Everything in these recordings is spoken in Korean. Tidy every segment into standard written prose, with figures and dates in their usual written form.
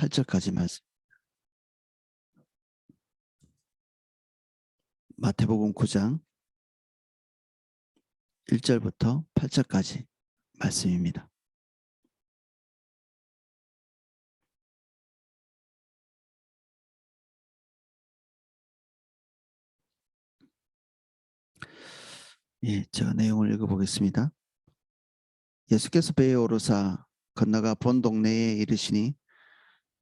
8절까지 말씀. 마태복음 9장 1절부터 8절까지 말씀입니다. 예, 제가 내용을 읽어보겠습니다. 예수께서 배에 오르사 건너가 본 동네에 이르시니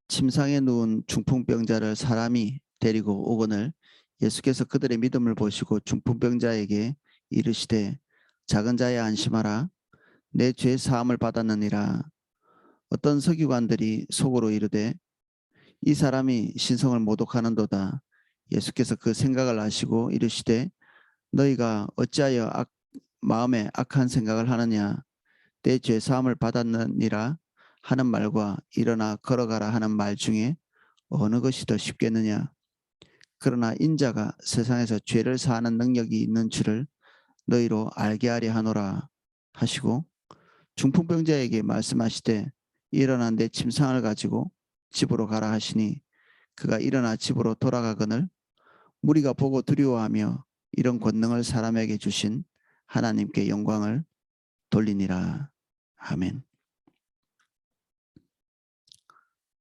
침상에 누운 중풍병자를 사람이 데리고 오거늘 예수께서 그들의 믿음을 보시고 중풍병자에게 이르시되 작은 자야 안심하라 내 죄 사함을 받았느니라. 어떤 서기관들이 속으로 이르되 이 사람이 신성을 모독하는도다. 예수께서 그 생각을 아시고 이르시되 너희가 어찌하여 마음에 악한 생각을 하느냐. 내 죄 사함을 받았느니라 하는 말과 일어나 걸어가라 하는 말 중에 어느 것이 더 쉽겠느냐. 그러나 인자가 세상에서 죄를 사하는 능력이 있는 줄을 너희로 알게 하려 하노라 하시고 중풍병자에게 말씀하시되 일어나 내 침상을 가지고 집으로 가라 하시니 그가 일어나 집으로 돌아가거늘 무리가 보고 두려워하며 이런 권능을 사람에게 주신 하나님께 영광을 돌리니라. 아멘.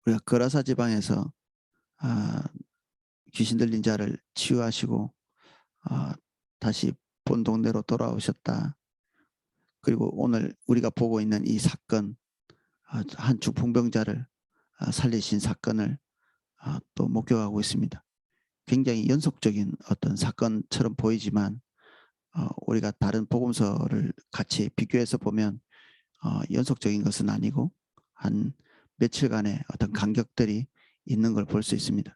우리가 거라사 지방에서 귀신 들린 자를 치유하시고 다시 본 동네로 돌아오셨다. 그리고 오늘 우리가 보고 있는 이 사건, 한 중풍병자를 살리신 사건을 또 목격하고 있습니다. 굉장히 연속적인 어떤 사건처럼 보이지만 우리가 다른 복음서를 같이 비교해서 보면 연속적인 것은 아니고 한 며칠간의 어떤 간격들이 있는 걸 볼 수 있습니다.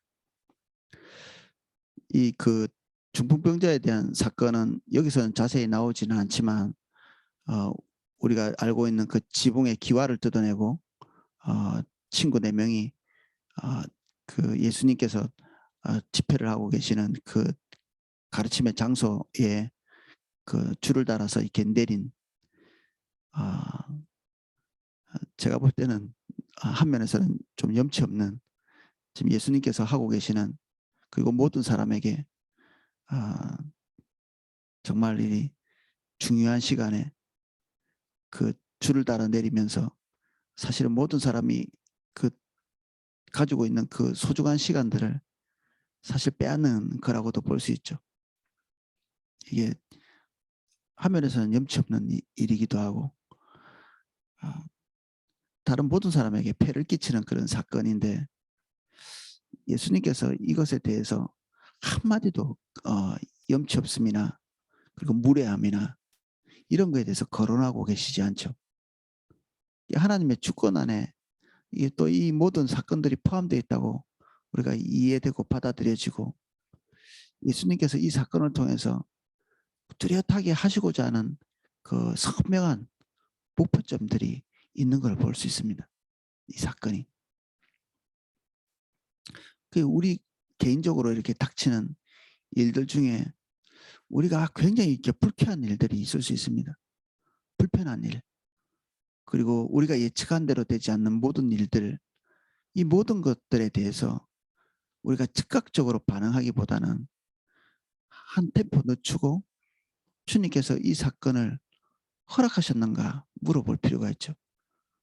이 그 중풍병자에 대한 사건은 여기서는 자세히 나오지는 않지만 우리가 알고 있는 그 지붕의 기와를 뜯어내고 친구 4명이 그 예수님께서 집회를 하고 계시는 그 가르침의 장소에 그 줄을 달아서 이렇게 내린 제가 볼 때는 한 면에서는 좀 염치 없는 지금 예수님께서 하고 계시는 그리고 모든 사람에게 정말 이 중요한 시간에 그 줄을 달아 내리면서 사실은 모든 사람이 그 가지고 있는 그 소중한 시간들을 사실 빼앗는 거라고도 볼 수 있죠. 이게 화면에서는 염치 없는 일이기도 하고 다른 모든 사람에게 폐를 끼치는 그런 사건인데 예수님께서 이것에 대해서 한마디도 염치 없음이나 그리고 무례함이나 이런 거에 대해서 거론하고 계시지 않죠. 하나님의 주권 안에 또 이 모든 사건들이 포함되어 있다고 우리가 이해되고 받아들여지고 예수님께서 이 사건을 통해서 뚜렷하게 하시고자 하는 그 선명한 목표점들이 있는 걸 볼 수 있습니다. 이 사건이. 우리 개인적으로 이렇게 닥치는 일들 중에 우리가 굉장히 이렇게 불쾌한 일들이 있을 수 있습니다. 불편한 일. 그리고 우리가 예측한 대로 되지 않는 모든 일들, 이 모든 것들에 대해서 우리가 즉각적으로 반응하기보다는 한 템포 늦추고 주님께서 이 사건을 허락하셨는가 물어볼 필요가 있죠.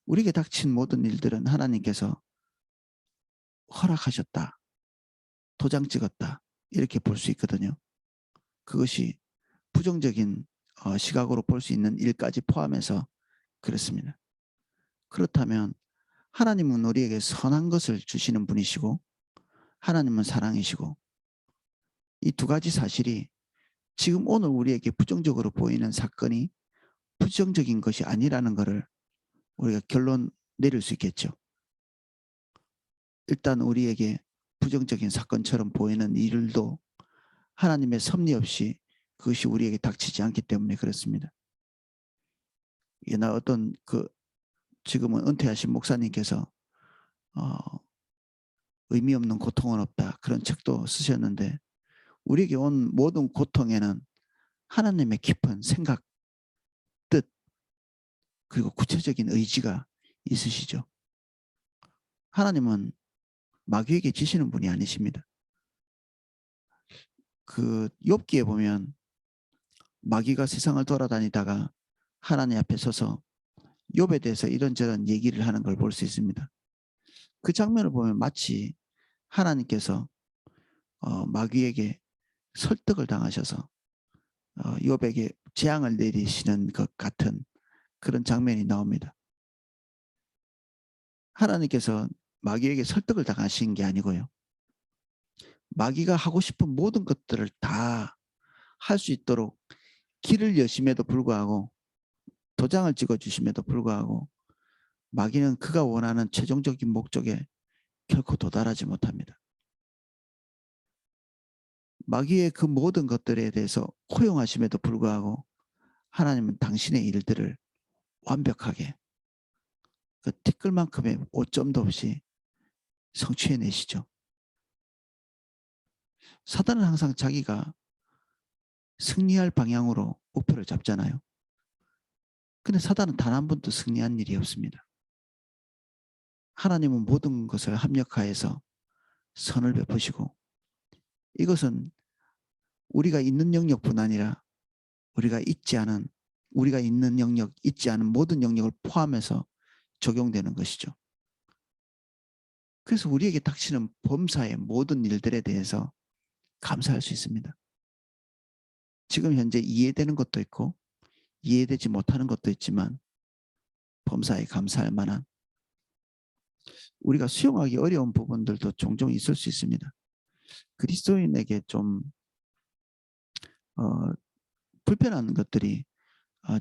우리에게 닥친 모든 일들은 하나님께서 허락하셨다. 도장 찍었다. 이렇게 볼 수 있거든요. 그것이 부정적인 시각으로 볼 수 있는 일까지 포함해서 그렇습니다. 그렇다면 하나님은 우리에게 선한 것을 주시는 분이시고 하나님은 사랑이시고 이 두 가지 사실이 지금 오늘 우리에게 부정적으로 보이는 사건이 부정적인 것이 아니라는 것을 우리가 결론 내릴 수 있겠죠. 일단 우리에게 부정적인 사건처럼 보이는 일도 하나님의 섭리 없이 그것이 우리에게 닥치지 않기 때문에 그렇습니다. 어떤 지금은 은퇴하신 목사님께서 의미 없는 고통은 없다 그런 책도 쓰셨는데 우리에게 온 모든 고통에는 하나님의 깊은 생각, 뜻 그리고 구체적인 의지가 있으시죠. 하나님은 마귀에게 지시는 분이 아니십니다. 그 욥기에 보면 마귀가 세상을 돌아다니다가 하나님 앞에 서서 욥에 대해서 이런저런 얘기를 하는 걸 볼 수 있습니다. 그 장면을 보면 마치 하나님께서 마귀에게 설득을 당하셔서 욥에게 재앙을 내리시는 것 같은 그런 장면이 나옵니다. 하나님께서 마귀에게 설득을 당하신 게 아니고요. 마귀가 하고 싶은 모든 것들을 다 할 수 있도록 길을 여심에도 불구하고 도장을 찍어 주심에도 불구하고 마귀는 그가 원하는 최종적인 목적에 결코 도달하지 못합니다. 마귀의 그 모든 것들에 대해서 허용하심에도 불구하고 하나님은 당신의 일들을 완벽하게 그 티끌만큼의 오점도 없이 성취해내시죠. 사단은 항상 자기가 승리할 방향으로 목표를 잡잖아요. 근데 사단은 단 한 번도 승리한 일이 없습니다. 하나님은 모든 것을 합력하여서 선을 베푸시고 이것은 우리가 있는 영역뿐 아니라 우리가 있는 영역, 있지 않은 모든 영역을 포함해서 적용되는 것이죠. 그래서 우리에게 닥치는 범사의 모든 일들에 대해서 감사할 수 있습니다. 지금 현재 이해되는 것도 있고 이해되지 못하는 것도 있지만 범사에 감사할 만한 우리가 수용하기 어려운 부분들도 종종 있을 수 있습니다. 그리스도인에게 좀 불편한 것들이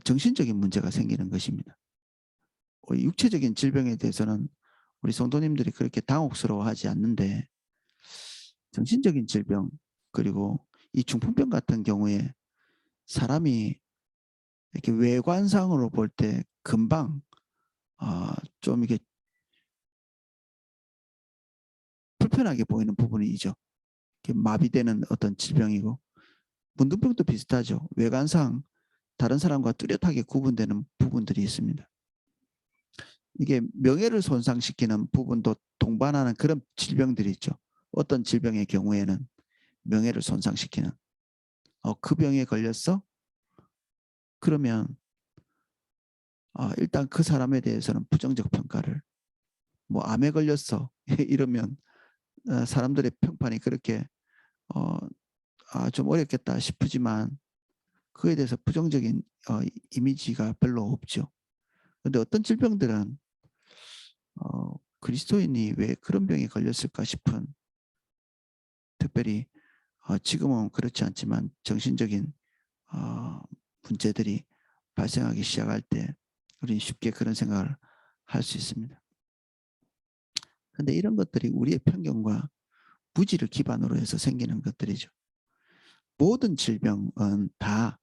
정신적인 문제가 생기는 것입니다. 육체적인 질병에 대해서는 우리 성도님들이 그렇게 당혹스러워하지 않는데 정신적인 질병 그리고 이 중풍병 같은 경우에 사람이 이렇게 외관상으로 볼 때 금방 좀 이게 불편하게 보이는 부분이죠. 마비되는 어떤 질병이고 문둥병도 비슷하죠. 외관상 다른 사람과 뚜렷하게 구분되는 부분들이 있습니다. 이게 명예를 손상시키는 부분도 동반하는 그런 질병들이 있죠. 어떤 질병의 경우에는 명예를 손상시키는 그 병에 걸렸어? 그러면 일단 그 사람에 대해서는 부정적 평가를 뭐 암에 걸렸어 이러면 사람들의 평판이 그렇게 좀 어렵겠다 싶지만 그에 대해서 부정적인 이미지가 별로 없죠. 그런데 어떤 질병들은 그리스도인이 왜 그런 병에 걸렸을까 싶은 특별히 지금은 그렇지 않지만 정신적인 문제들이 발생하기 시작할 때 우리는 쉽게 그런 생각을 할 수 있습니다. 그런데 이런 것들이 우리의 편견과 무지를 기반으로 해서 생기는 것들이죠. 모든 질병은 다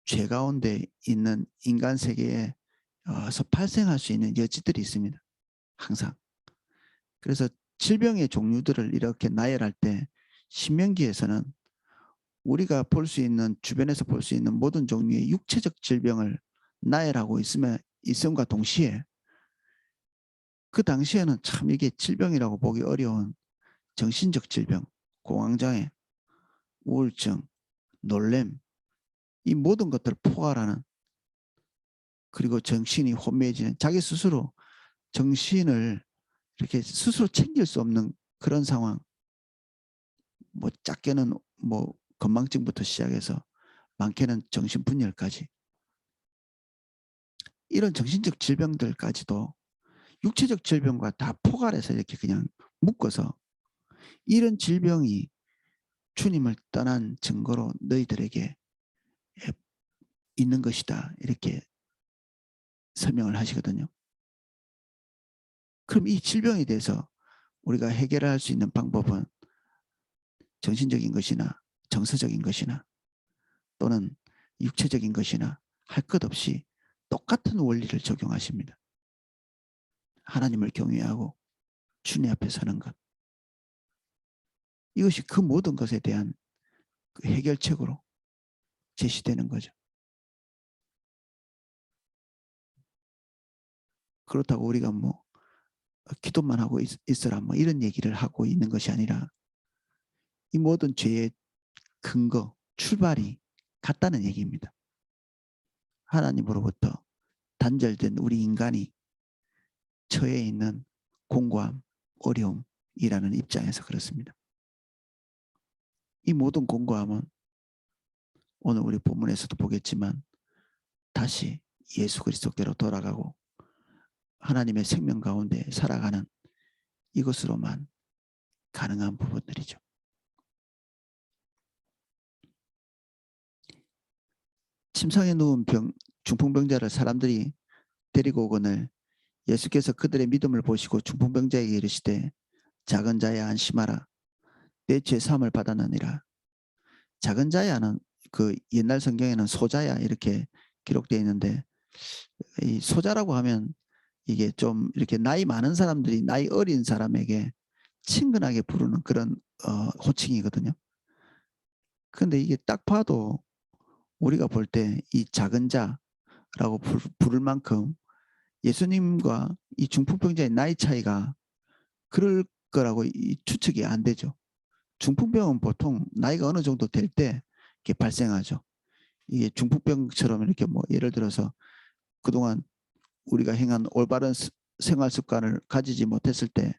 죄 가운데 있는 인간 세계에서 발생할 수 있는 여지들이 있습니다. 항상. 그래서 질병의 종류들을 이렇게 나열할 때 신명기에서는 우리가 볼 수 있는 주변에서 볼 수 있는 모든 종류의 육체적 질병을 나열하고 있음과 동시에 그 당시에는 참 이게 질병이라고 보기 어려운 정신적 질병, 공황장애, 우울증, 놀램 이 모든 것들을 포괄하는 그리고 정신이 혼미해지는 자기 스스로 정신을 이렇게 스스로 챙길 수 없는 그런 상황 뭐 작게는 뭐 건망증부터 시작해서 많게는 정신분열까지 이런 정신적 질병들까지도 육체적 질병과 다 포괄해서 이렇게 그냥 묶어서 이런 질병이 주님을 떠난 증거로 너희들에게 있는 것이다 이렇게 설명을 하시거든요. 그럼 이 질병에 대해서 우리가 해결할 수 있는 방법은 정신적인 것이나 정서적인 것이나 또는 육체적인 것이나 할 것 없이 똑같은 원리를 적용하십니다. 하나님을 경외하고 주님 앞에 서는 것. 이것이 그 모든 것에 대한 그 해결책으로 제시되는 거죠. 그렇다고 우리가 뭐 기도만 하고 있어라 뭐 이런 얘기를 하고 있는 것이 아니라 이 모든 죄의 근거, 출발이 같다는 얘기입니다. 하나님으로부터 단절된 우리 인간이 처해 있는 공고함, 어려움이라는 입장에서 그렇습니다. 이 모든 공고함은 오늘 우리 본문에서도 보겠지만 다시 예수 그리스도께로 돌아가고 하나님의 생명 가운데 살아가는 이것으로만 가능한 부분들이죠. 침상에 누운 중풍병자를 사람들이 데리고 오거늘 예수께서 그들의 믿음을 보시고 중풍병자에게 이르시되 작은 자야 안심하라 내 죄 사함을 받았느니라. 작은 자야는 그 옛날 성경에는 소자야 이렇게 기록되어 있는데 이 소자라고 하면 이게 좀 이렇게 나이 많은 사람들이 나이 어린 사람에게 친근하게 부르는 그런 호칭이거든요. 근데 이게 딱 봐도 우리가 볼 때 이 작은 자라고 부를 만큼 예수님과 이 중풍병자의 나이 차이가 그럴 거라고 추측이 안 되죠. 중풍병은 보통 나이가 어느 정도 될 때 이렇게 발생하죠. 이게 중풍병처럼 이렇게 뭐 예를 들어서 그동안 우리가 행한 올바른 생활 습관을 가지지 못했을 때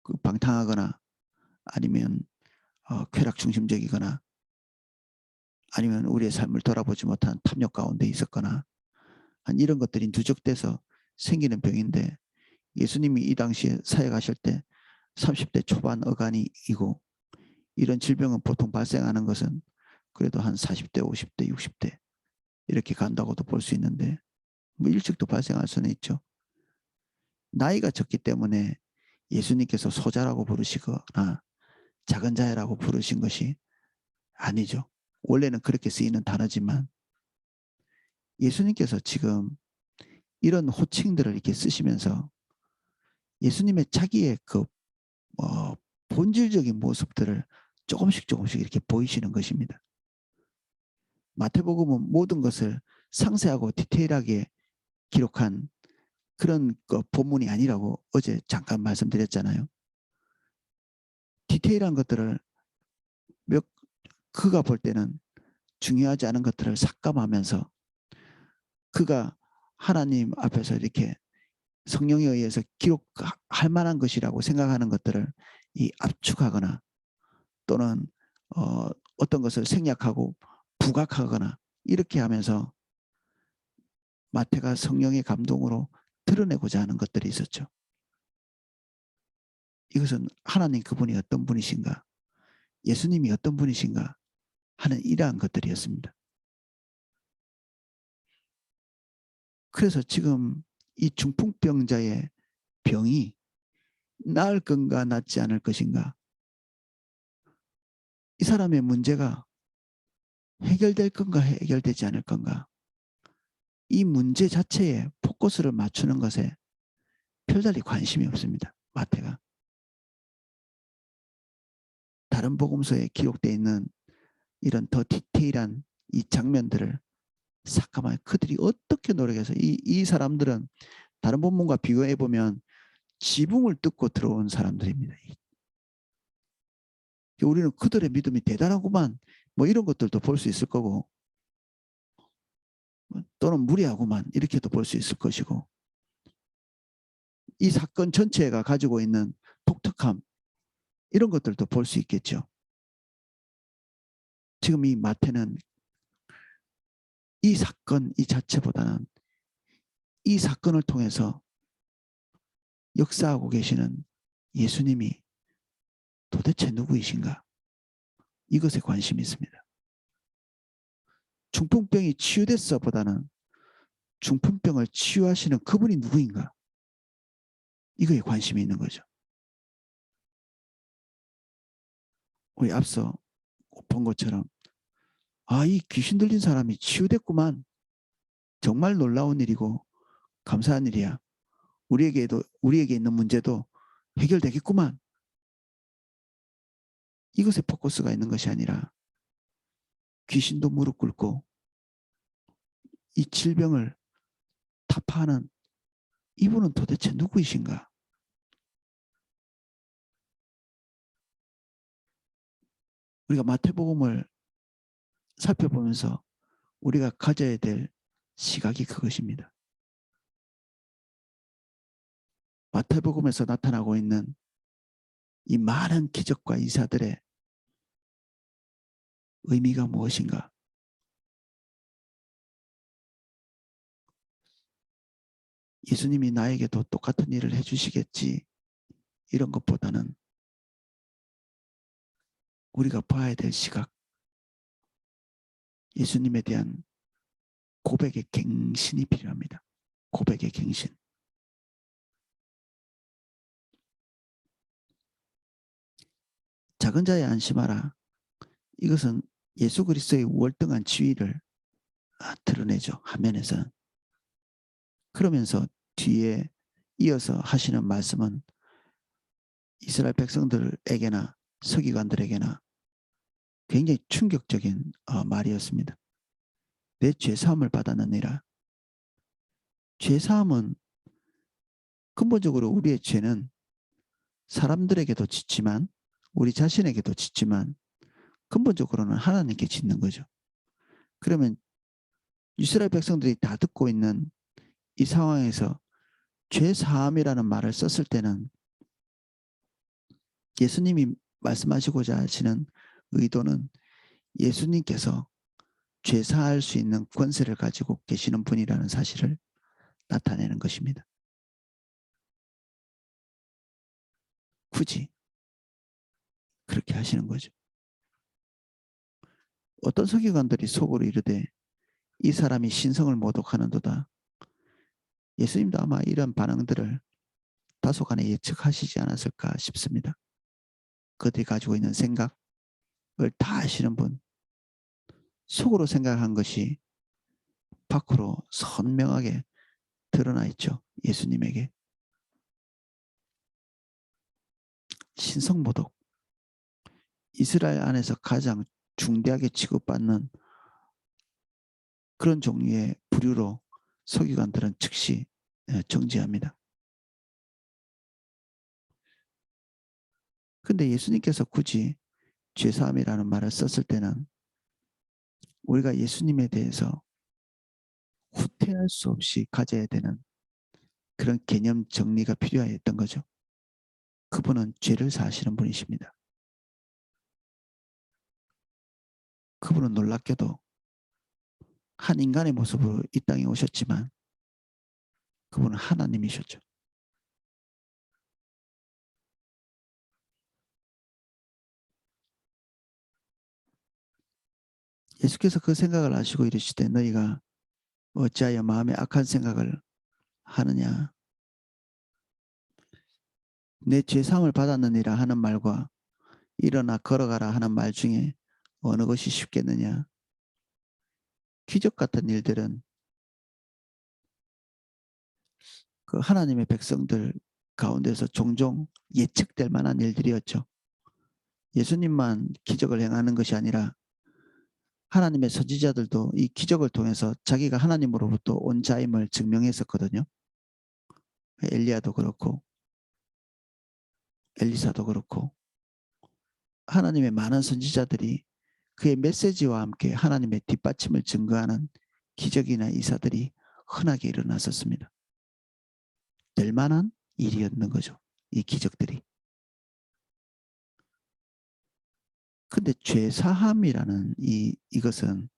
그 방탕하거나 아니면 쾌락 중심적이거나 아니면 우리의 삶을 돌아보지 못한 탐욕 가운데 있었거나 한 이런 것들이 누적돼서 생기는 병인데 예수님이 이 당시에 사역하실 때 30대 초반 어간이고 이런 질병은 보통 발생하는 것은 그래도 한 40대, 50대, 60대 이렇게 간다고도 볼 수 있는데 뭐 일찍도 발생할 수는 있죠. 나이가 적기 때문에 예수님께서 소자라고 부르시거나 작은 자라고 부르신 것이 아니죠. 원래는 그렇게 쓰이는 단어지만 예수님께서 지금 이런 호칭들을 이렇게 쓰시면서 예수님의 자기의 그 본질적인 모습들을 조금씩 이렇게 보이시는 것입니다. 마태복음은 모든 것을 상세하고 디테일하게 기록한 그런 본문이 아니라고 어제 잠깐 말씀드렸잖아요. 디테일한 것들을 그가 볼 때는 중요하지 않은 것들을 삭감하면서 그가 하나님 앞에서 이렇게 성령에 의해서 기록할 만한 것이라고 생각하는 것들을 압축하거나 또는 어떤 것을 생략하고 부각하거나 이렇게 하면서 마태가 성령의 감동으로 드러내고자 하는 것들이 있었죠. 이것은 하나님 그분이 어떤 분이신가, 예수님이 어떤 분이신가 하는 이러한 것들이었습니다. 그래서 지금 이 중풍병자의 병이 나을 건가 낫지 않을 것인가, 이 사람의 문제가 해결될 건가 해결되지 않을 건가, 이 문제 자체에 포커스를 맞추는 것에 별달리 관심이 없습니다. 마태가. 다른 복음서에 기록되어 있는 이런 더 디테일한 이 장면들을 삭감하여 그들이 어떻게 노력해서 이 사람들은 다른 본문과 비교해 보면 지붕을 뜯고 들어온 사람들입니다. 우리는 그들의 믿음이 대단하구만 뭐 이런 것들도 볼 수 있을 거고 또는 무리하구만 이렇게도 볼 수 있을 것이고 이 사건 전체가 가지고 있는 독특함 이런 것들도 볼 수 있겠죠. 지금 이 마태는 이 사건 이 자체보다는 이 사건을 통해서 역사하고 계시는 예수님이 도대체 누구이신가? 이것에 관심이 있습니다. 중풍병이 치유됐어보다는 중풍병을 치유하시는 그분이 누구인가? 이거에 관심이 있는 거죠. 우리 앞서 본 것처럼 이 귀신 들린 사람이 치유됐구만. 정말 놀라운 일이고 감사한 일이야. 우리에게 있는 문제도 해결되겠구만. 이것에 포커스가 있는 것이 아니라 귀신도 무릎 꿇고 이 질병을 타파하는 이분은 도대체 누구이신가? 우리가 마태복음을 살펴보면서 우리가 가져야 될 시각이 그것입니다. 마태복음에서 나타나고 있는 이 많은 기적과 이사들의 의미가 무엇인가? 예수님이 나에게도 똑같은 일을 해주시겠지, 이런 것보다는 우리가 봐야 될 시각, 예수님에 대한 고백의 갱신이 필요합니다. 고백의 갱신. 작은 자에 안심하라. 이것은 예수 그리스도의 월등한 지위를 드러내죠. 화면에서는. 그러면서 뒤에 이어서 하시는 말씀은 이스라엘 백성들에게나 서기관들에게나 굉장히 충격적인 말이었습니다. 내 죄사함을 받았느니라. 죄사함은 근본적으로 우리의 죄는 사람들에게도 짓지만 우리 자신에게도 짓지만 근본적으로는 하나님께 짓는 거죠. 그러면 이스라엘 백성들이 다 듣고 있는 이 상황에서 죄사함이라는 말을 썼을 때는 예수님이 말씀하시고자 하시는 의도는 예수님께서 죄사할 수 있는 권세를 가지고 계시는 분이라는 사실을 나타내는 것입니다. 굳이 그렇게 하시는 거죠. 어떤 서기관들이 속으로 이르되 이 사람이 신성을 모독하는도다. 예수님도 아마 이런 반응들을 다소간에 예측하시지 않았을까 싶습니다. 그들이 가지고 있는 생각을 다 아시는 분, 속으로 생각한 것이 밖으로 선명하게 드러나 있죠. 예수님에게. 신성모독, 이스라엘 안에서 가장 중대하게 취급받는 그런 종류의 부류로 서기관들은 즉시 정지합니다. 근데 예수님께서 굳이 죄사함이라는 말을 썼을 때는 우리가 예수님에 대해서 후퇴할 수 없이 가져야 되는 그런 개념 정리가 필요했던 거죠. 그분은 죄를 사하시는 분이십니다. 그분은 놀랍게도 한 인간의 모습으로 이 땅에 오셨지만 그분은 하나님이셨죠. 예수께서 그 생각을 아시고 이르시되 너희가 어찌하여 마음에 악한 생각을 하느냐. 내 죄사함을 받았느니라 하는 말과 일어나 걸어가라 하는 말 중에 어느 것이 쉽겠느냐. 기적 같은 일들은 그 하나님의 백성들 가운데서 종종 예측될 만한 일들이었죠. 예수님만 기적을 행하는 것이 아니라 하나님의 선지자들도 이 기적을 통해서 자기가 하나님으로부터 온 자임을 증명했었거든요. 엘리야도 그렇고 엘리사도 그렇고 하나님의 많은 선지자들이 그의 메시지와 함께 하나님의 뒷받침을 증거하는 기적이나 이사들이 흔하게 일어났었습니다. 될 만한 일이었는 거죠. 이 기적들이. 근데 죄사함이라는 이것은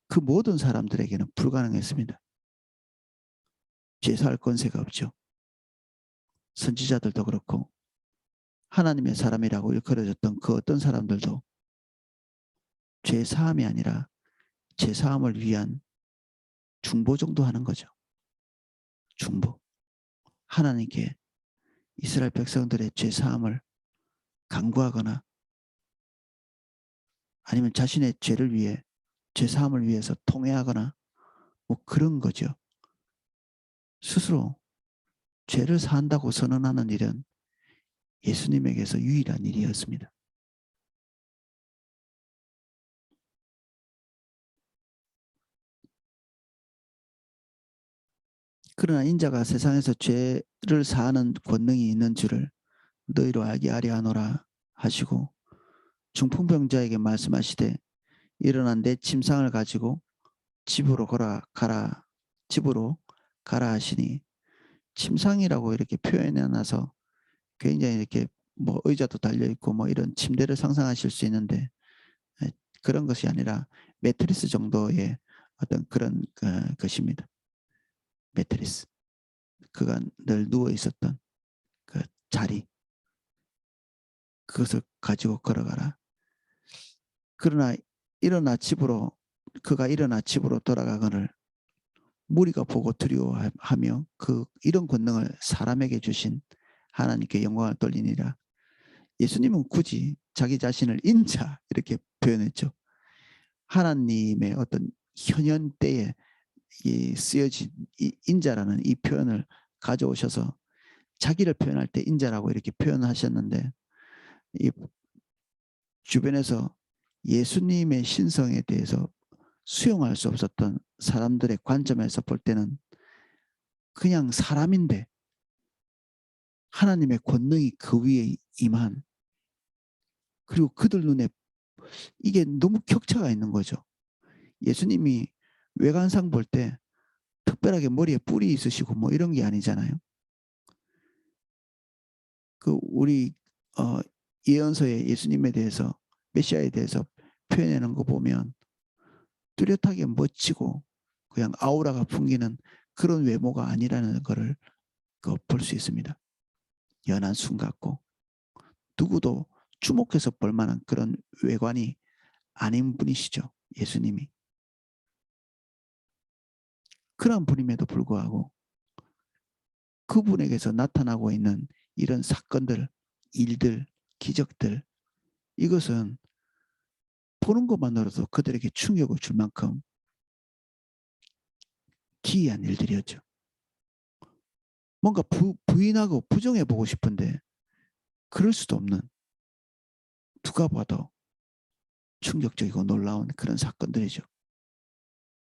그 모든 사람들에게는 불가능했습니다. 죄사할 권세가 없죠. 선지자들도 그렇고 하나님의 사람이라고 일컬어졌던 그 어떤 사람들도 죄사함이 아니라 죄사함을 위한 중보 정도 하는 거죠. 중보. 하나님께 이스라엘 백성들의 죄사함을 간구하거나 아니면 자신의 죄를 위해 죄사함을 위해서 통회하거나 뭐 그런 거죠. 스스로 죄를 사한다고 선언하는 일은 예수님에게서 유일한 일이었습니다. 그러나 인자가 세상에서 죄를 사하는 권능이 있는 줄을 너희로 알게 하려 하노라 하시고 중풍병자에게 말씀하시되 일어나 내 침상을 가지고 집으로 가라 하시니, 침상이라고 이렇게 표현해 놔서 굉장히 이렇게 뭐 의자도 달려 있고 뭐 이런 침대를 상상하실 수 있는데, 예, 그런 것이 아니라 매트리스 정도의 어떤 그런 것입니다. 매트리스. 그가 늘 누워 있었던 그 자리, 그것을 가지고 걸어가라. 그러나 그가 일어나 집으로 돌아가거늘 무리가 보고 두려워하며 그 이런 권능을 사람에게 주신 하나님께 영광을 돌리니라. 예수님은 굳이 자기 자신을 인자 이렇게 표현했죠. 하나님의 어떤 현현 때에 쓰여진 이 인자라는 이 표현을 가져오셔서 자기를 표현할 때 인자라고 이렇게 표현하셨는데, 이 주변에서 예수님의 신성에 대해서 수용할 수 없었던 사람들의 관점에서 볼 때는 그냥 사람인데 하나님의 권능이 그 위에 임한, 그리고 그들 눈에 이게 너무 격차가 있는 거죠. 예수님이 외관상 볼 때 특별하게 머리에 뿔이 있으시고 뭐 이런 게 아니잖아요. 그 우리 예언서에 예수님에 대해서, 메시아에 대해서 표현하는 거 보면 뚜렷하게 멋지고 그냥 아우라가 풍기는 그런 외모가 아니라는 것을 볼 수 있습니다. 연한 순 같고 누구도 주목해서 볼 만한 그런 외관이 아닌 분이시죠. 예수님이. 그런 분임에도 불구하고 그분에게서 나타나고 있는 이런 사건들, 일들, 기적들, 이것은 보는 것만으로도 그들에게 충격을 줄 만큼 기이한 일들이었죠. 뭔가 부인하고 부정해 보고 싶은데 그럴 수도 없는, 누가 봐도 충격적이고 놀라운 그런 사건들이죠.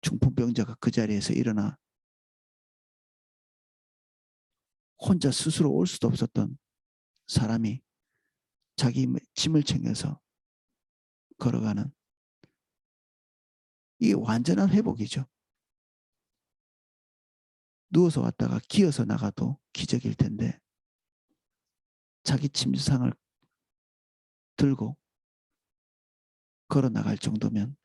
중풍병자가 그 자리에서 일어나 혼자 스스로 올 수도 없었던 사람이 자기 짐을 챙겨서 걸어가는, 이게 완전한 회복이죠. 누워서 왔다가 기어서 나가도 기적일 텐데 자기 침상을 들고 걸어 나갈 정도면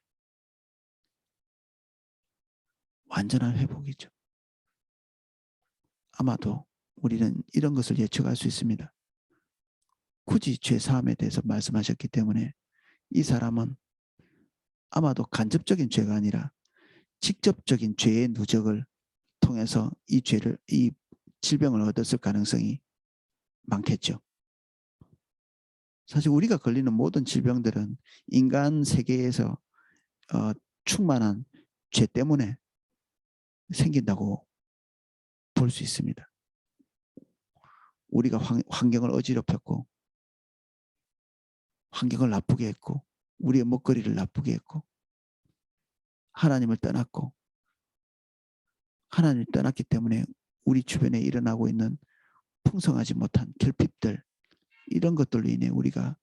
완전한 회복이죠. 아마도 우리는 이런 것을 예측할 수 있습니다. 굳이 죄 사함에 대해서 말씀하셨기 때문에 이 사람은 아마도 간접적인 죄가 아니라 직접적인 죄의 누적을 통해서 이 질병을 얻었을 가능성이 많겠죠. 사실 우리가 걸리는 모든 질병들은 인간 세계에서 충만한 죄 때문에 생긴다고 볼 수 있습니다. 우리가 환경을 어지럽혔고, 환경을 나쁘게 했고, 우리의 먹거리를 나쁘게 했고, 하나님을 떠났고, 하나님을 떠났기 때문에 우리 주변에 일어나고 있는 풍성하지 못한 결핍들, 이런 것들로 인해 우리가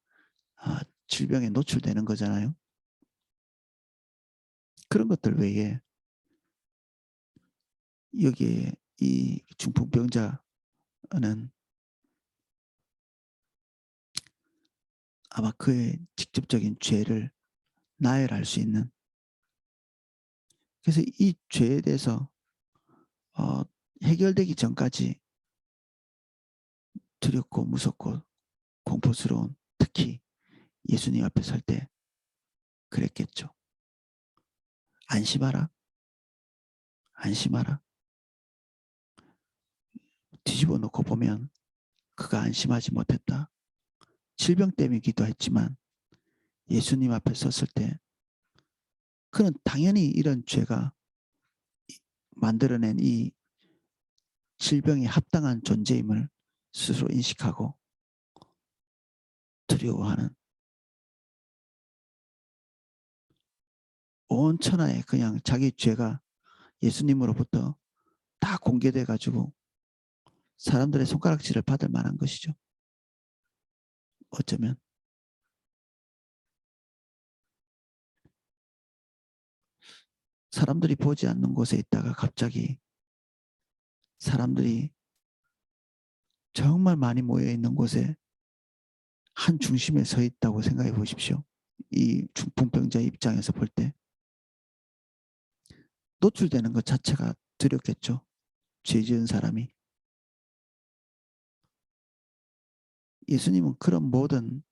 질병에 노출되는 거잖아요. 그런 것들 외에 여기에 이 중풍병자는 아마 그의 직접적인 죄를 나열할 수 있는, 그래서 이 죄에 대해서 해결되기 전까지 두렵고 무섭고 공포스러운, 특히 예수님 앞에 설 때 그랬겠죠. 안심하라, 안심하라. 뒤집어 놓고 보면 그가 안심하지 못했다. 질병 때문이기도 했지만 예수님 앞에 섰을 때 그는 당연히 이런 죄가 만들어낸 이 질병에 합당한 존재임을 스스로 인식하고 두려워하는, 온 천하에 그냥 자기 죄가 예수님으로부터 다 공개돼 가지고 사람들의 손가락질을 받을 만한 것이죠. 어쩌면 사람들이 보지 않는 곳에 있다가 갑자기 사람들이 정말 많이 모여 있는 곳에 한 중심에 서 있다고 생각해 보십시오. 이 중풍병자 입장에서 볼 때 노출되는 것 자체가 두렵겠죠. 죄 지은 사람이. 예수님은 그런 모든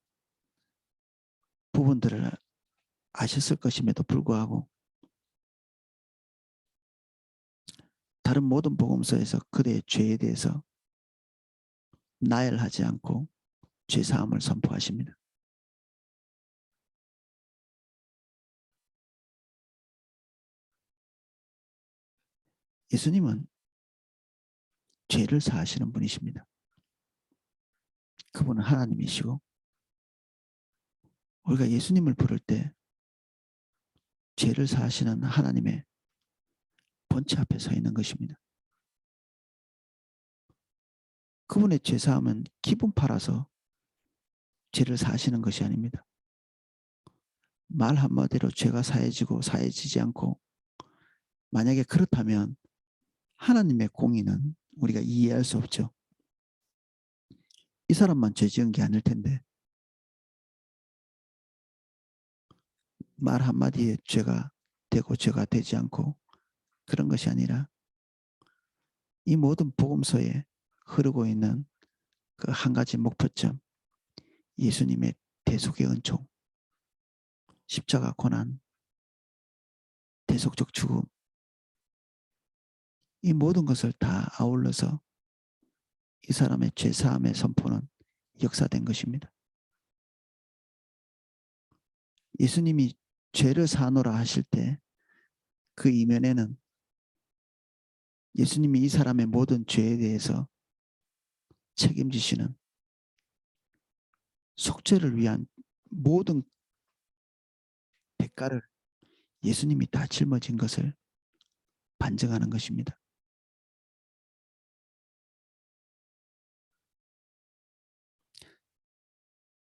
부분들을 아셨을 것임에도 불구하고 다른 모든 복음서에서 그대의 죄에 대해서 나열하지 않고 죄사함을 선포하십니다. 예수님은 죄를 사하시는 분이십니다. 그분은 하나님이시고 우리가 예수님을 부를 때 죄를 사하시는 하나님의 본체 앞에 서 있는 것입니다. 그분의 죄사함은 기분 팔아서 죄를 사하시는 것이 아닙니다. 말 한마디로 죄가 사해지고 사해지지 않고 만약에 그렇다면 하나님의 공의는 우리가 이해할 수 없죠. 이 사람만 죄 지은 게 아닐 텐데 말 한마디에 죄가 되고 죄가 되지 않고 그런 것이 아니라 이 모든 복음서에 흐르고 있는 그 한 가지 목표점, 예수님의 대속의 은총, 십자가 고난, 대속적 죽음, 이 모든 것을 다 아울러서 이 사람의 죄사함의 선포는 역사된 것입니다. 예수님이 죄를 사노라 하실 때 그 이면에는 예수님이 이 사람의 모든 죄에 대해서 책임지시는 속죄를 위한 모든 대가를 예수님이 다 짊어진 것을 반증하는 것입니다.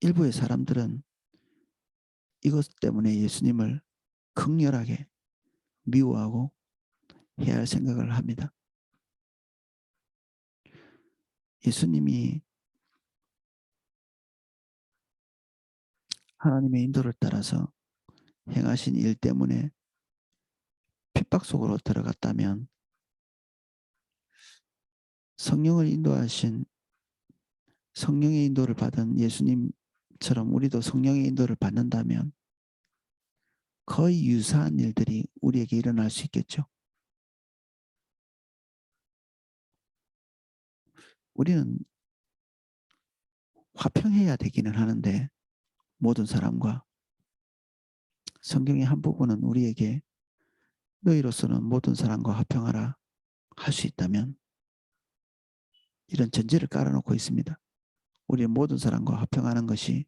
일부의 사람들은 이것 때문에 예수님을 극렬하게 미워하고 해야 할 생각을 합니다. 예수님이 하나님의 인도를 따라서 행하신 일 때문에 핍박 속으로 들어갔다면 성령을 인도하신 성령의 인도를 받은 예수님처럼 우리도 성령의 인도를 받는다면 거의 유사한 일들이 우리에게 일어날 수 있겠죠. 우리는 화평해야 되기는 하는데 모든 사람과 성경의 한 부분은 우리에게 너희로서는 모든 사람과 화평하라 할 수 있다면 이런 전제를 깔아놓고 있습니다. 우리는 모든 사람과 화평하는 것이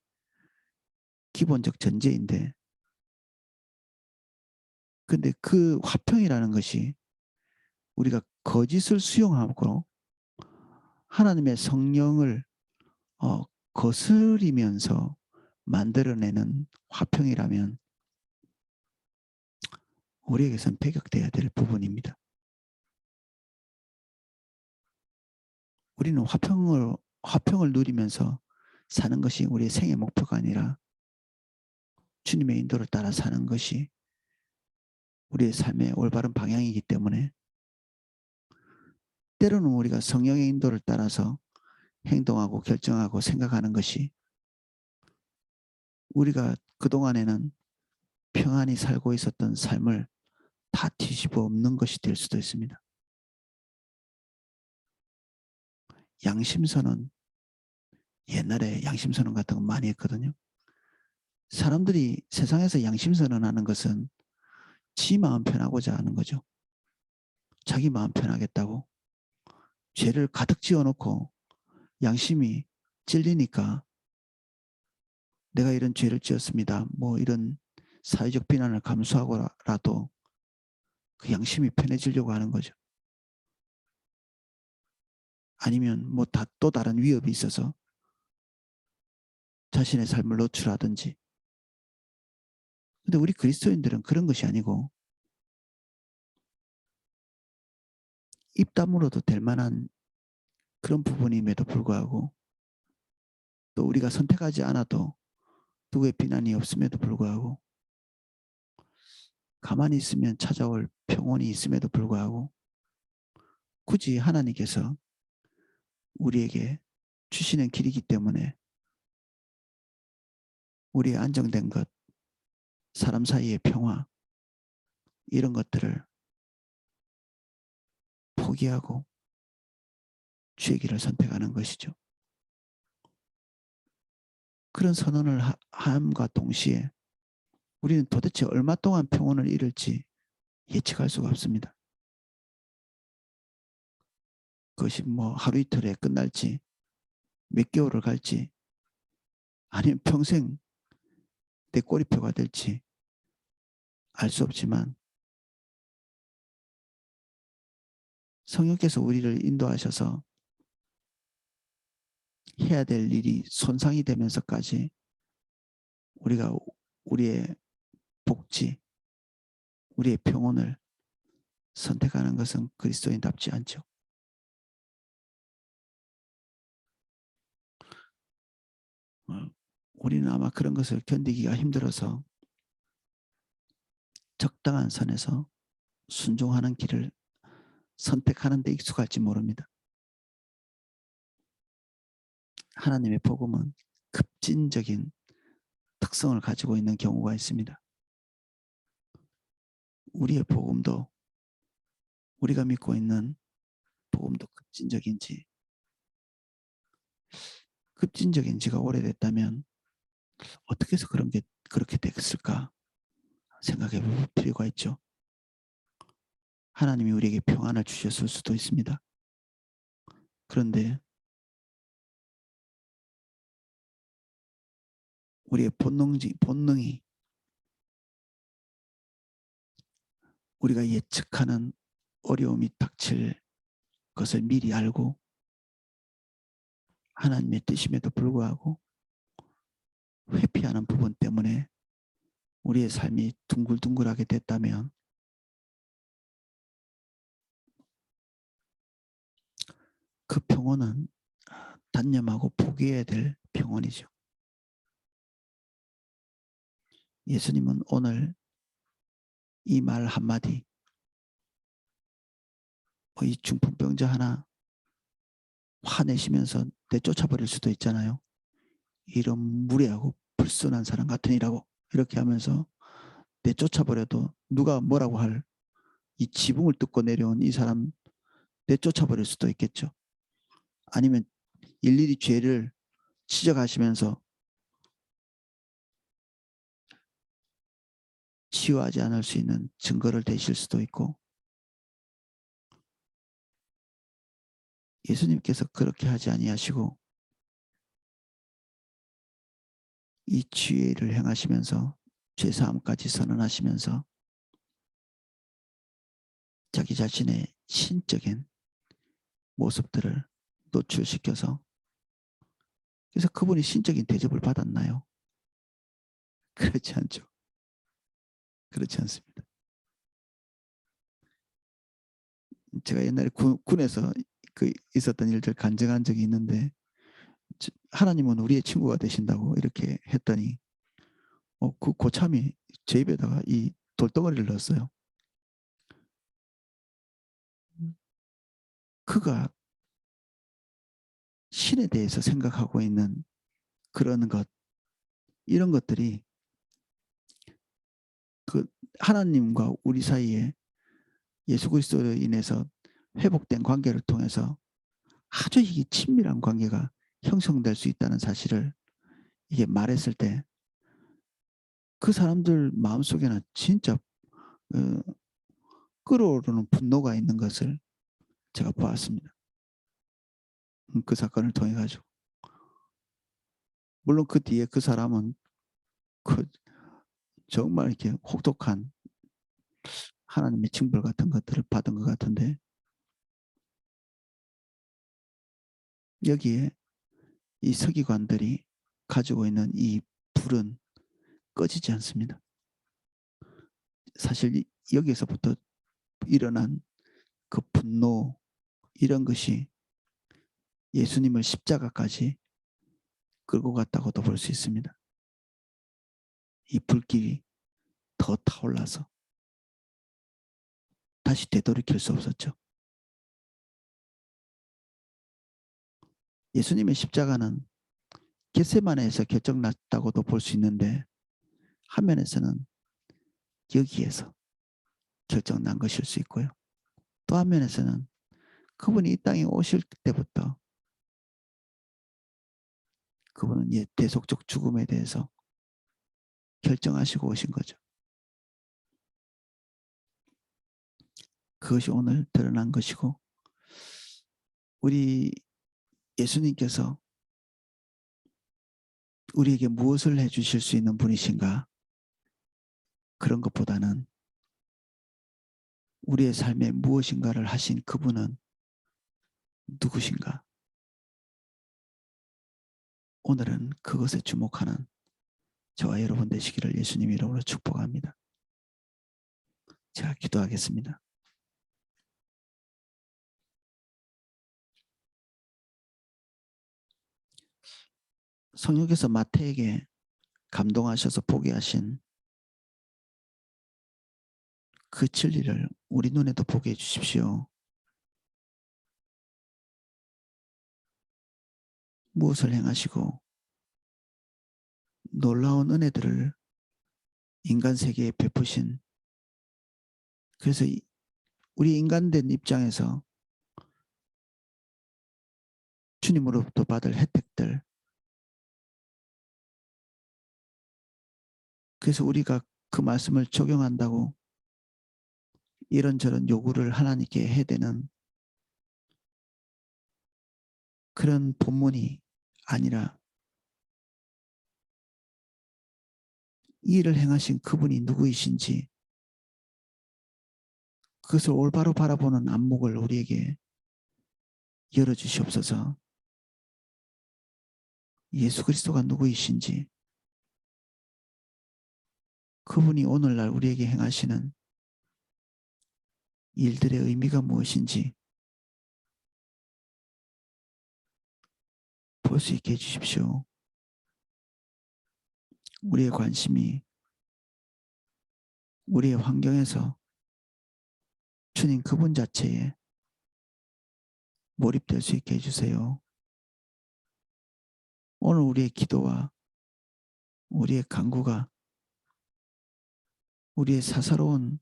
기본적 전제인데 근데 그 화평이라는 것이 우리가 거짓을 수용하고 하나님의 성령을 거스리면서 만들어내는 화평이라면 우리에게선 배격돼야 될 부분입니다. 우리는 화평을 누리면서 사는 것이 우리의 생애 목표가 아니라 주님의 인도를 따라 사는 것이 우리의 삶의 올바른 방향이기 때문에 때로는 우리가 성령의 인도를 따라서 행동하고 결정하고 생각하는 것이 우리가 그동안에는 평안히 살고 있었던 삶을 다 뒤집어 엎는 것이 될 수도 있습니다. 양심선언, 옛날에 양심선언 같은 거 많이 했거든요. 사람들이 세상에서 양심선언하는 것은 지 마음 편하고자 하는 거죠. 자기 마음 편하겠다고 죄를 가득 지어놓고 양심이 찔리니까 내가 이런 죄를 지었습니다. 뭐 이런 사회적 비난을 감수하고라도 그 양심이 편해지려고 하는 거죠. 아니면 뭐 또 다른 위협이 있어서 자신의 삶을 노출하든지. 근데 우리 그리스도인들은 그런 것이 아니고 입담으로도 될 만한 그런 부분임에도 불구하고 또 우리가 선택하지 않아도 누구의 비난이 없음에도 불구하고 가만히 있으면 찾아올 평온이 있음에도 불구하고 굳이 하나님께서 우리에게 주시는 길이기 때문에 우리의 안정된 것, 사람 사이의 평화 이런 것들을 포기하고 주의 길을 선택하는 것이죠. 그런 선언을 함과 동시에 우리는 도대체 얼마 동안 평온을 잃을지 예측할 수가 없습니다. 그것이 뭐 하루 이틀에 끝날지 몇 개월을 갈지 아니면 평생 내 꼬리표가 될지 알 수 없지만 성령께서 우리를 인도하셔서 해야 될 일이 손상이 되면서까지 우리가 우리의 복지, 우리의 평온을 선택하는 것은 그리스도인답지 않죠. 우리는 아마 그런 것을 견디기가 힘들어서 적당한 선에서 순종하는 길을 선택하는 데 익숙할지 모릅니다. 하나님의 복음은 급진적인 특성을 가지고 있는 경우가 있습니다. 우리의 복음도 우리가 믿고 있는 복음도 급진적인지가 오래됐다면 어떻게 해서 그런 게 그렇게 됐을까 생각해 볼 필요가 있죠. 하나님이 우리에게 평안을 주셨을 수도 있습니다. 그런데 우리의 본능이 우리가 예측하는 어려움이 닥칠 것을 미리 알고 하나님의 뜻임에도 불구하고 회피하는 부분 때문에 우리의 삶이 둥글둥글하게 됐다면 그 평온은 단념하고 포기해야 될 평온이죠. 예수님은 오늘 이 말 한마디, 이 중풍병자 하나 화내시면서 내쫓아버릴 수도 있잖아요. 이런 무례하고 불순한 사람 같으니라고 이렇게 하면서 내쫓아버려도 누가 뭐라고 할 이 지붕을 뜯고 내려온 이 사람 내쫓아버릴 수도 있겠죠. 아니면 일일이 죄를 지적하시면서 치유하지 않을 수 있는 증거를 대실 수도 있고 예수님께서 그렇게 하지 아니하시고 이 지혜를 행하시면서 죄사함까지 선언하시면서 자기 자신의 신적인 모습들을 노출시켜서 그래서 그분이 신적인 대접을 받았나요? 그렇지 않죠. 그렇지 않습니다. 제가 옛날에 군에서 있었던 일들 간증한 적이 있는데 하나님은 우리의 친구가 되신다고 이렇게 했더니 그 고참이 제 입에다가 이 돌덩어리를 넣었어요. 그가 신에 대해서 생각하고 있는 그런 것 이런 것들이 그 하나님과 우리 사이에 예수 그리스도로 인해서 회복된 관계를 통해서 아주 이게 친밀한 관계가 형성될 수 있다는 사실을 이게 말했을 때 그 사람들 마음속에는 진짜 끓어오르는 분노가 있는 것을 제가 보았습니다. 그 사건을 통해 가지고 물론 그 뒤에 그 사람은 그 정말 이렇게 혹독한 하나님의 징벌 같은 것들을 받은 것 같은데 여기에 이 서기관들이 가지고 있는 이 불은 꺼지지 않습니다. 사실 여기에서부터 일어난 그 분노, 이런 것이 예수님을 십자가까지 끌고 갔다고도 볼 수 있습니다. 이 불길이 더 타올라서 다시 되돌이킬 수 없었죠. 예수님의 십자가는 겟세마네에서 결정났다고도 볼 수 있는데 한 면에서는 여기에서 결정난 것일 수 있고요. 또 한 면에서는 그분이 이 땅에 오실 때부터 그분은 대속적 죽음에 대해서 결정하시고 오신 거죠. 그것이 오늘 드러난 것이고 우리 예수님께서 우리에게 무엇을 해주실 수 있는 분이신가? 그런 것보다는 우리의 삶에 무엇인가를 하신 그분은 누구신가? 오늘은 그것에 주목하는 저와 여러분 되시기를 예수님 이름으로 축복합니다. 제가 기도하겠습니다. 성령께서 마태에게 감동하셔서 보게 하신 그 진리를 우리 눈에도 보게 해주십시오. 무엇을 행하시고 놀라운 은혜들을 인간 세계에 베푸신, 그래서 우리 인간된 입장에서 주님으로부터 받을 혜택들, 그래서 우리가 그 말씀을 적용한다고 이런저런 요구를 하나님께 해야 되는 그런 본문이 아니라 이 일을 행하신 그분이 누구이신지 그것을 올바로 바라보는 안목을 우리에게 열어주시옵소서. 예수 그리스도가 누구이신지, 그분이 오늘날 우리에게 행하시는 일들의 의미가 무엇인지 볼 수 있게 해주십시오. 우리의 관심이 우리의 환경에서 주님 그분 자체에 몰입될 수 있게 해주세요. 오늘 우리의 기도와 우리의 간구가 우리의 사사로운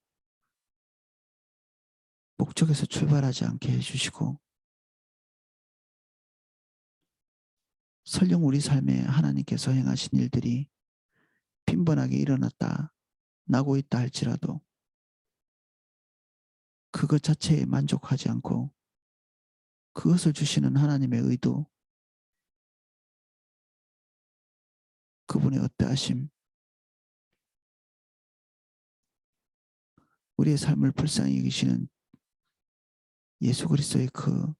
목적에서 출발하지 않게 해주시고 설령 우리 삶에 하나님께서 행하신 일들이 빈번하게 일어났다 나고 있다 할지라도 그것 자체에 만족하지 않고 그것을 주시는 하나님의 의도, 그분의 어떠하심, 우리의 삶을 불쌍히 여기시는 예수 그리스도의 그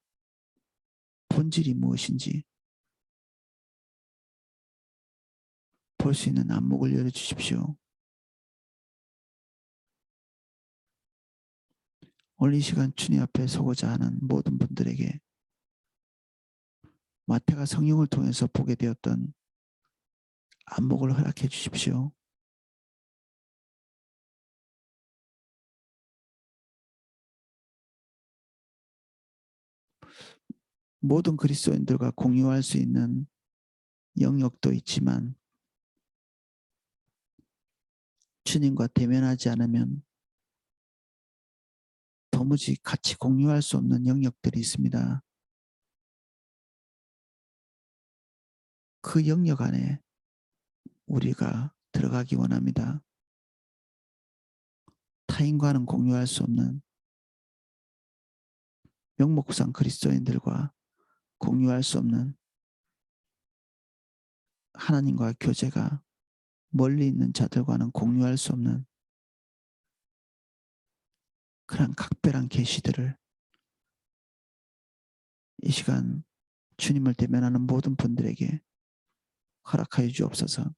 본질이 무엇인지 볼 수 있는 안목을 열어주십시오. 오늘 이 시간 주님 앞에 서고자 하는 모든 분들에게 마태가 성령을 통해서 보게 되었던 안목을 허락해 주십시오. 모든 그리스도인들과 공유할 수 있는 영역도 있지만 주님과 대면하지 않으면 도무지 같이 공유할 수 없는 영역들이 있습니다. 그 영역 안에 우리가 들어가기 원합니다. 타인과는 공유할 수 없는 명목상 그리스도인들과 공유할 수 없는 하나님과 교제가 멀리 있는 자들과는 공유할 수 없는 그런 각별한 계시들을 이 시간 주님을 대면하는 모든 분들에게 허락하여 주옵소서.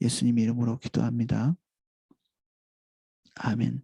예수님 이름으로 기도합니다. 아멘.